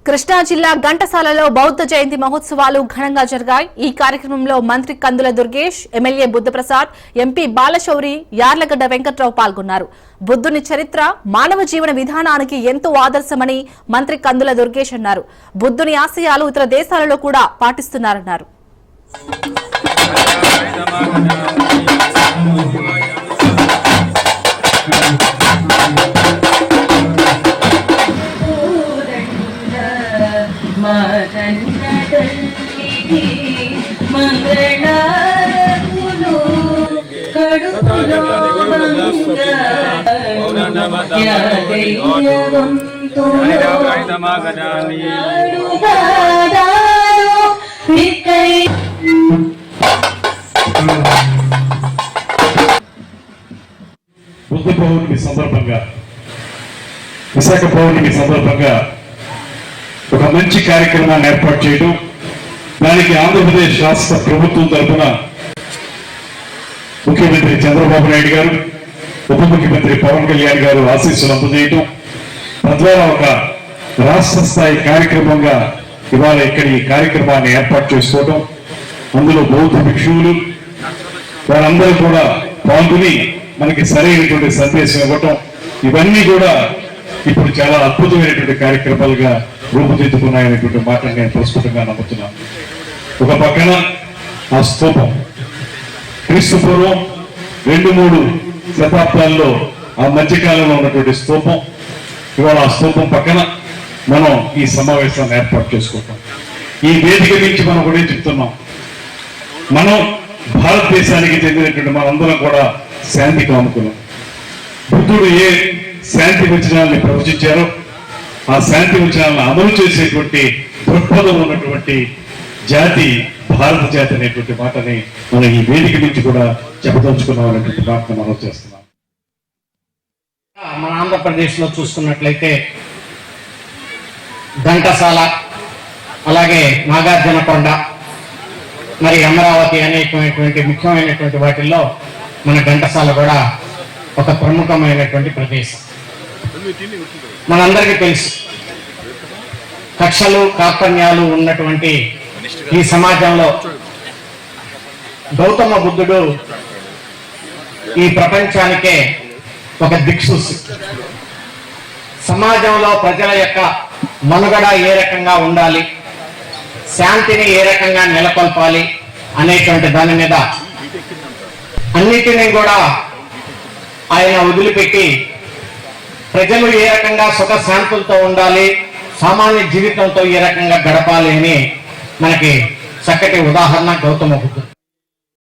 కృష్ణా జిల్లా ఘంటసాలలో బౌద్ధ జయంతి మహోత్సవాలు ఘనంగా జరిగాయి। ఈ కార్యక్రమంలో మంత్రి కందుల దుర్గేష్, ఎమ్మెల్యే బుద్ధప్రసాద్, ఎంపీ బాలశౌరి, యార్లగడ్డ వెంకట్రావు పాల్గొన్నారు। బుద్ధుని చరిత్ర మానవ జీవన విధానానికి ఎంతో ఆదర్శమని మంత్రి కందుల దుర్గేష్ అన్నారు। బుద్ధుని ఆశయాలు ఇతర దేశాలలో కూడా పాటిస్తున్నారన్నారు। బుద్ధ పౌర్ణమి సందర్భంగా విశాఖ పౌర్ణమి సందర్భంగా ఒక మంచి కార్యక్రమాన్ని ఏర్పాటు చేయడం, దానికి ఆంధ్రప్రదేశ్ రాష్ట్ర ప్రభుత్వం తరఫున ముఖ్యమంత్రి చంద్రబాబు నాయుడు గారు, ఉప ముఖ్యమంత్రి పవన్ కళ్యాణ్ గారు ఆశీస్సులు అందజేయటం, తద్వారా ఒక రాష్ట్ర స్థాయి కార్యక్రమంగా ఇవాళ ఇక్కడ ఈ కార్యక్రమాన్ని ఏర్పాటు చేసుకోవడం, అందులో బౌద్ధ భిక్షువులు వారందరూ కూడా పాల్గొని మనకి సరైనటువంటి సందేశం ఇవ్వటం, ఇవన్నీ కూడా ఇప్పుడు చాలా అద్భుతమైనటువంటి కార్యక్రమాలుగా రూపుదిద్దుకున్నాయనేటువంటి మాటను నేను ప్రస్ఫుటంగా నమ్ముతున్నాను। ఒక పక్కన ఆ స్తూపం క్రీస్తు పూర్వం 2-3 శతాబ్దాల్లో ఆ మధ్యకాలంలో ఉన్నటువంటి స్తూపం, ఇవాళ ఆ స్తూపం పక్కన మనం ఈ సమావేశాన్ని ఏర్పాటు చేసుకుంటాం। ఈ వేదిక నుంచి మనం కూడా చెప్తున్నాం, మనం భారతదేశానికి చెందినటువంటి మనందరం కూడా శాంతికి అనుకున్నాం। బుద్ధుడు ఏ శాంతి వచనాలని ప్రవచించారో ఆ శాంతి వచనాలను అమలు చేసేటువంటి దృక్పథం ఉన్నటువంటి జాతి భారత జాతి అనేటువంటి మాటని మనం ఈ వేదిక నుంచి కూడా చెప్పదలుచుకున్నాం అనేటువంటి మాటను మనం చేస్తున్నాం। మన ఆంధ్రప్రదేశ్లో చూసుకున్నట్లయితే ఘంటసాల, అలాగే నాగార్జునకొండ, మరి అమరావతి అనేకమైనటువంటి ముఖ్యమైనటువంటి వాటిల్లో మన ఘంటసాల కూడా ఒక ప్రముఖమైనటువంటి ప్రదేశం। మనందరికీ తెలుసు, కక్షలు కార్పణ్యాలు ఉన్నటువంటి ఈ సమాజంలో గౌతమ బుద్ధుడు ఈ ప్రపంచానికే ఒక దిక్సూచి। సమాజంలో ప్రజల యొక్క మనుగడ ఏ రకంగా ఉండాలి, శాంతిని ఏ రకంగా నెలకొల్పాలి అనేటువంటి దాని మీద అన్నిటినీ కూడా ఆయన వదిలిపెట్టి ప్రజలు ఏ రకంగా సుఖశాంతులతో ఉండాలి, సామాన్య జీవితంతో ఏ రకంగా గడపాలి అని మనకి చక్కటి ఉదాహరణ గౌతమ బుద్ధుడు।